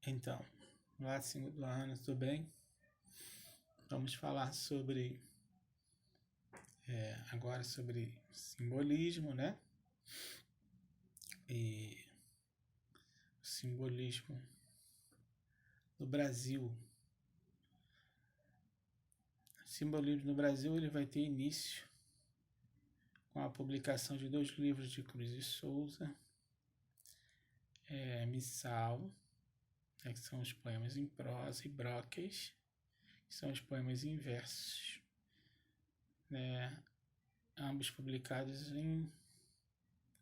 Então, olá, segundo ano, tudo bem? Vamos falar agora sobre simbolismo, né? E o simbolismo no Brasil. O simbolismo no Brasil ele vai ter início com a publicação de 2 livros de Cruz e Souza, Missal, que são os poemas em prosa, e Broques, que são os poemas em versos, né? Ambos publicados em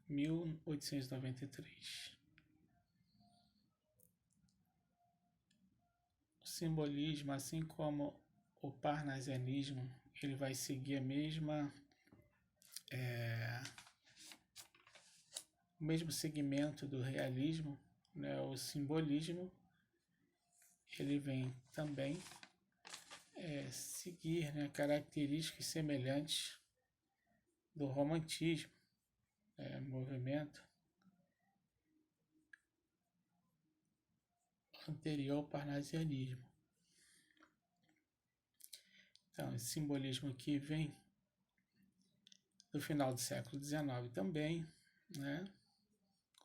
1893. O simbolismo, assim como o parnasianismo, ele vai seguir o mesmo segmento do realismo, né? O simbolismo ele vem também seguir, né, características semelhantes do romantismo, movimento anterior ao parnasianismo. Então, esse simbolismo aqui vem do final do século XIX também, né,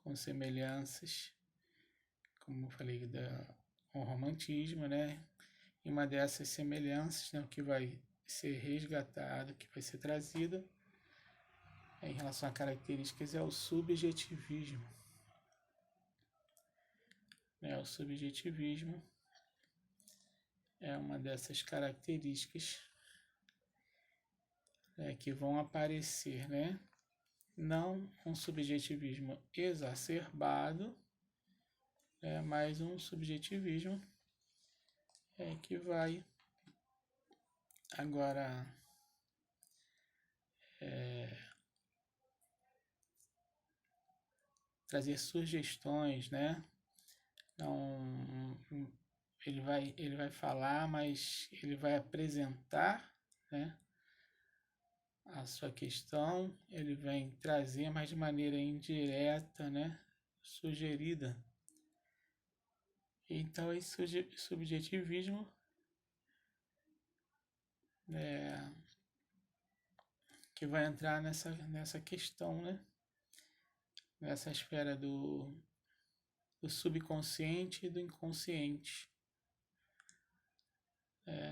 com semelhanças, como eu falei, com o romantismo, né? E uma dessas semelhanças, né, que vai ser resgatado, que vai ser trazido em relação a características é o subjetivismo. O subjetivismo é uma dessas características que vão aparecer, né? Não um subjetivismo exacerbado, mas um subjetivismo que vai agora trazer sugestões, né? Não, ele vai falar, mas ele vai apresentar, né, a sua questão, ele vem trazer, mas de maneira indireta, né, sugerida. Então, esse subjetivismo que vai entrar nessa questão, né, nessa esfera do subconsciente e do inconsciente.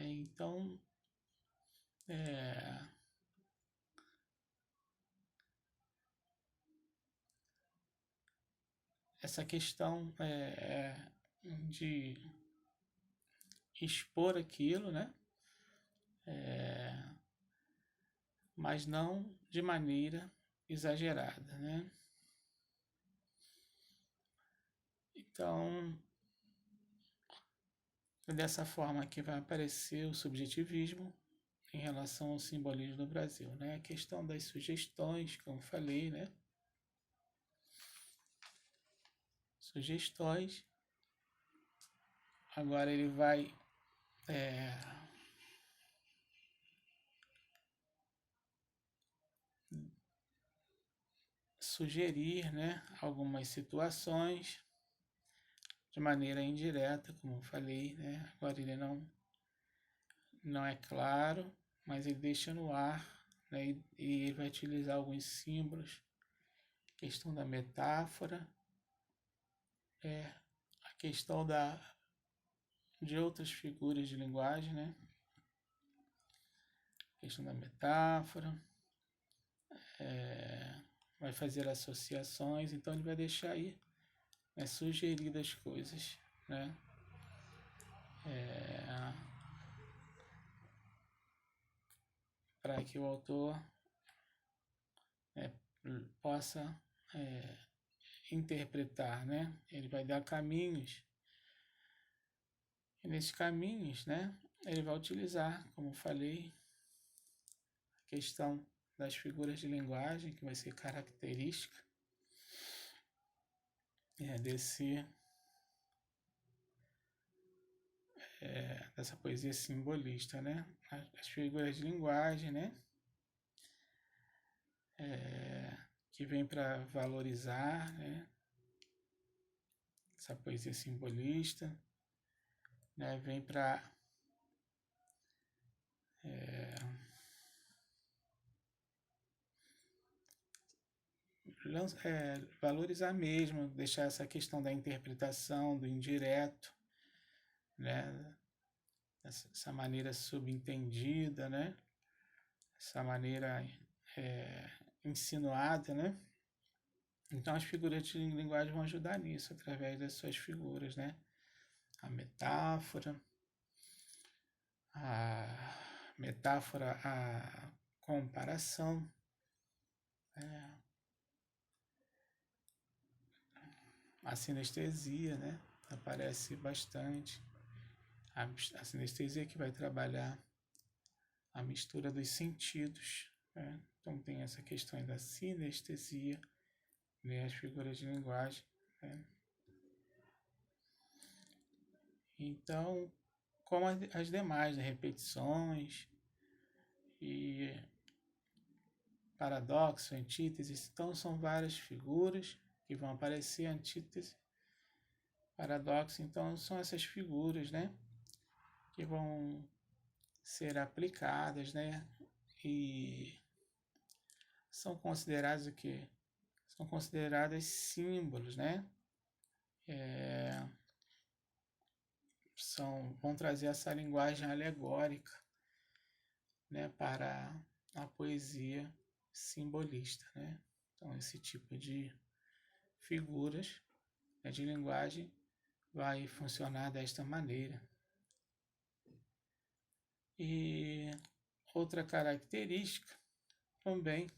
Então, essa questão de expor aquilo, né? Mas não de maneira exagerada, né? Então, é dessa forma que vai aparecer o subjetivismo em relação ao simbolismo no Brasil, né? A questão das sugestões, como falei, né? Sugestões. Agora ele vai sugerir, né, algumas situações de maneira indireta, como eu falei, né? Agora ele não é claro, mas ele deixa no ar, né? E ele vai utilizar alguns símbolos, questão da metáfora, a questão de outras figuras de linguagem, né? A questão da metáfora, vai fazer associações, então ele vai deixar aí, né, sugeridas coisas, né? Para que o autor possa interpretar, né? Ele vai dar caminhos, e nesses caminhos, né, ele vai utilizar, como falei, a questão das figuras de linguagem, que vai ser característica dessa poesia simbolista, né? As figuras de linguagem, né? Que vem para valorizar, né? essa poesia simbolista, né, vem para valorizar mesmo, deixar essa questão da interpretação, do indireto, né, essa maneira subentendida, né, essa maneira insinuada, né. Então as figuras de linguagem vão ajudar nisso, através das suas figuras, né, a metáfora, a comparação, a sinestesia, né, aparece bastante. A sinestesia que vai trabalhar a mistura dos sentidos, né? Então tem essa questão da sinestesia, né, as figuras de linguagem, né? Então, como as demais, né, repetições e paradoxo, antítese, então são várias figuras que vão aparecer, antítese, paradoxo, então são essas figuras, né, que vão ser aplicadas, né, e são consideradas o quê? São consideradas símbolos, né, vão trazer essa linguagem alegórica, né, para a poesia simbolista, né? Então esse tipo de figuras, né, de linguagem vai funcionar desta maneira. E outra característica também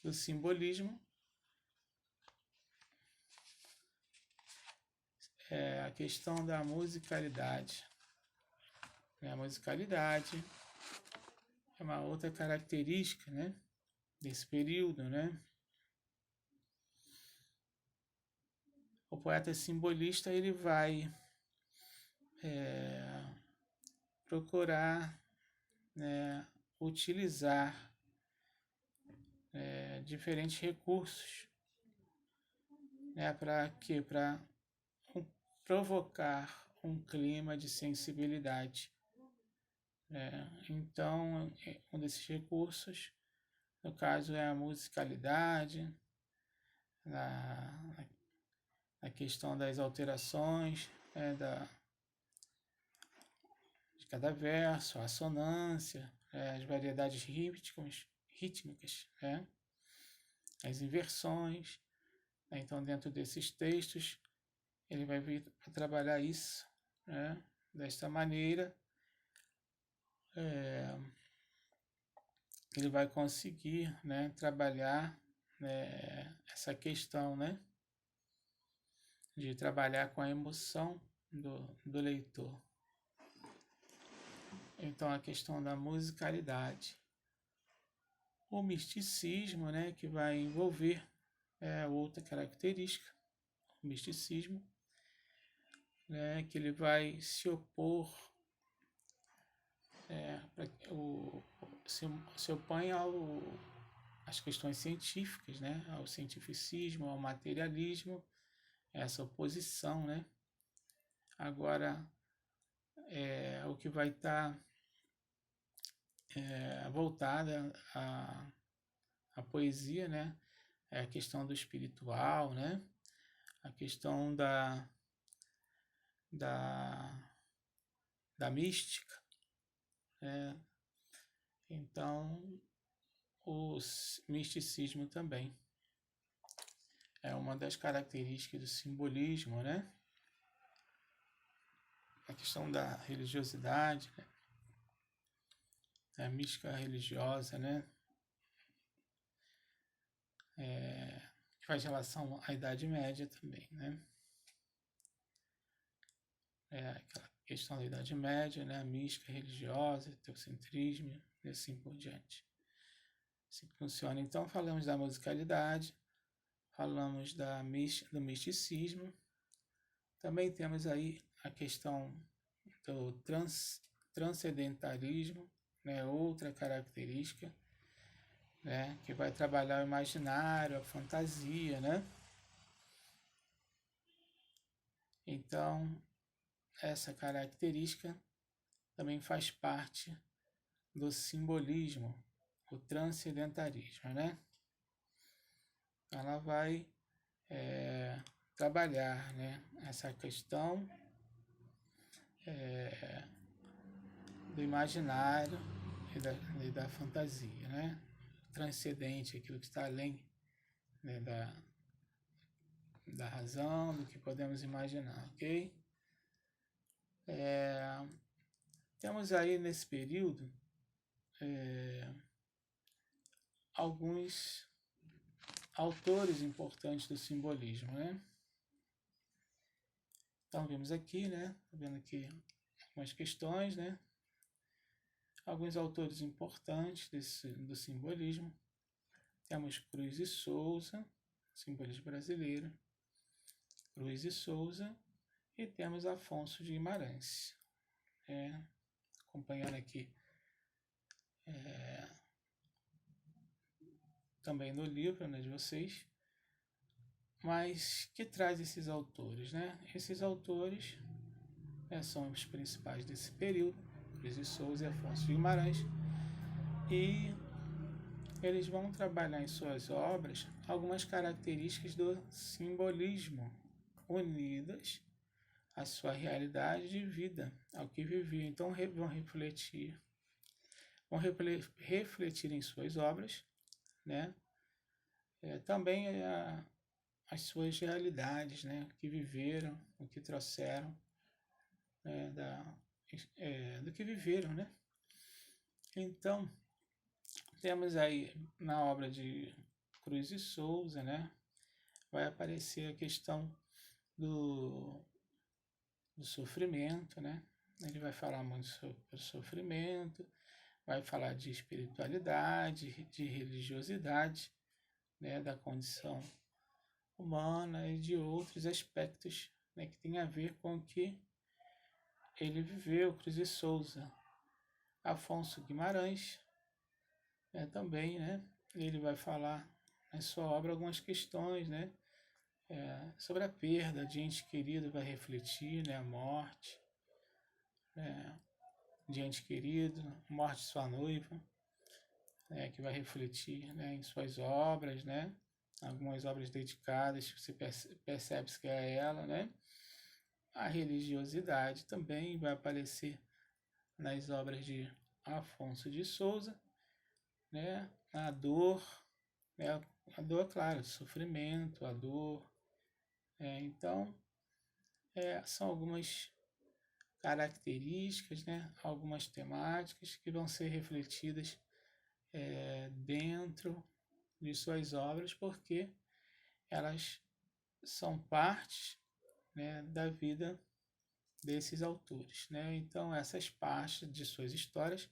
do simbolismo é a questão da musicalidade. A musicalidade é uma outra característica, né, desse período, né? O poeta simbolista ele vai procurar, né, utilizar diferentes recursos, né, para quê? Para provocar um clima de sensibilidade. Então, um desses recursos, no caso, é a musicalidade, a questão das alterações, de cada verso, a assonância, as variedades rítmicas, né, as inversões. Então, dentro desses textos, ele vai vir para trabalhar isso, né, desta maneira. Ele vai conseguir, né, trabalhar, né, essa questão, né, de trabalhar com a emoção do leitor. Então, a questão da musicalidade. O misticismo, né, que vai envolver outra característica, o misticismo, né, que ele vai se opor, se opõe às questões científicas, né, ao cientificismo, ao materialismo, essa oposição, né. Agora, o que vai estar voltada à poesia, né, é a questão do espiritual, né, a questão da mística, né. Então, o misticismo também é uma das características do simbolismo, né? A questão da religiosidade, né? A mística religiosa, né? Que faz relação à Idade Média também, né? Aquela questão da Idade Média, né? A mística religiosa, teocentrismo e assim por diante. Assim funciona. Então, falamos da musicalidade, falamos do misticismo. Também temos aí a questão do transcendentalismo, né? Outra característica, né? Que vai trabalhar o imaginário, a fantasia, né? Então, essa característica também faz parte do simbolismo, o transcendentarismo, né? Ela vai trabalhar, né, essa questão do imaginário e da fantasia, né? Transcendente, aquilo que está além, né, da razão, do que podemos imaginar, ok? Temos aí nesse período alguns autores importantes do simbolismo, né? Então vimos aqui, né? Vendo aqui algumas questões, né? Alguns autores importantes do simbolismo. Temos Cruz e Souza, simbolismo brasileiro. Cruz e Souza. E temos Afonso de Guimarães. Acompanhando aqui também no livro, né, de vocês. Mas que traz esses autores, né? Esses autores são os principais desse período, Cruz e Souza e Afonso de Guimarães, e eles vão trabalhar em suas obras algumas características do simbolismo unidas à sua realidade de vida, ao que viviam. Então vão refletir em suas obras, né? Também as suas realidades, né? O que viveram, o que trouxeram, né? Do que viveram, né? Então, temos aí na obra de Cruz e Souza, né? Vai aparecer a questão do sofrimento, né? Ele vai falar muito sobre o sofrimento, vai falar de espiritualidade, de religiosidade, né? Da condição humana e de outros aspectos, né? Que tem a ver com o que ele viveu, Cruz e Souza. Afonso Guimarães, também, né? Ele vai falar na sua obra algumas questões, né? Sobre a perda de ente querido, vai refletir, né? A morte, de ente querido, morte de sua noiva, que vai refletir, né? Em suas obras, né? Algumas obras dedicadas, você percebe que é ela, né? A religiosidade também vai aparecer nas obras de Afonso de Souza, né? A dor, né? A dor, claro, o sofrimento, a dor. Então, são algumas características, né? Algumas temáticas que vão ser refletidas dentro de suas obras, porque elas são partes, né, da vida desses autores, né? Então, essas partes de suas histórias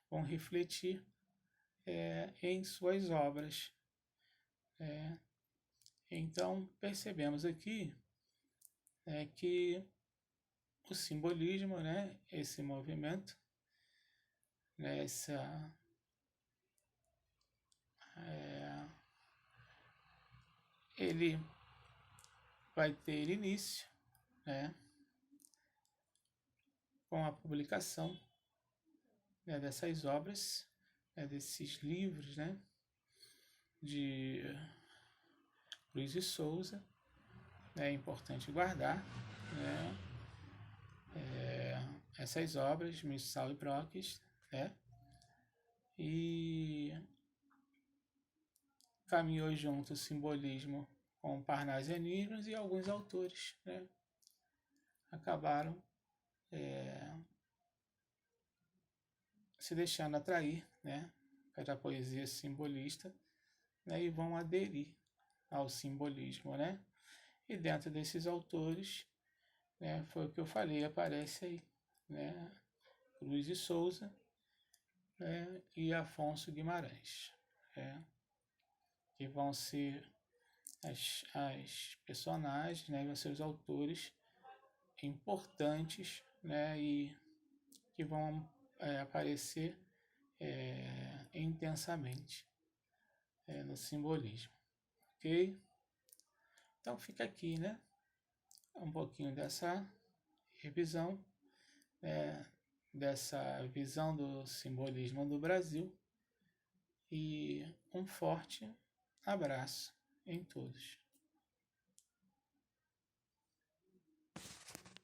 vão refletir em suas obras. Então, percebemos aqui que o simbolismo, né, esse movimento, né, ele vai ter início, né, com a publicação, né, dessas obras, desses livros, né, de Cruz e Souza. É importante guardar, né, essas obras, Missal e Broques, né, e caminhou junto o simbolismo com Parnasianismos, e alguns autores, né, acabaram se deixando atrair, né, pela poesia simbolista, né, e vão aderir ao simbolismo, né? E dentro desses autores, né, foi o que eu falei, aparece aí, né, Cruz e Souza, né, e Afonso Guimarães, né, que vão ser as personagens, né, vão ser os autores importantes, né, e que vão aparecer intensamente no simbolismo, ok? Então fica aqui, né, um pouquinho dessa revisão, dessa visão do simbolismo do Brasil, e um forte abraço em todos.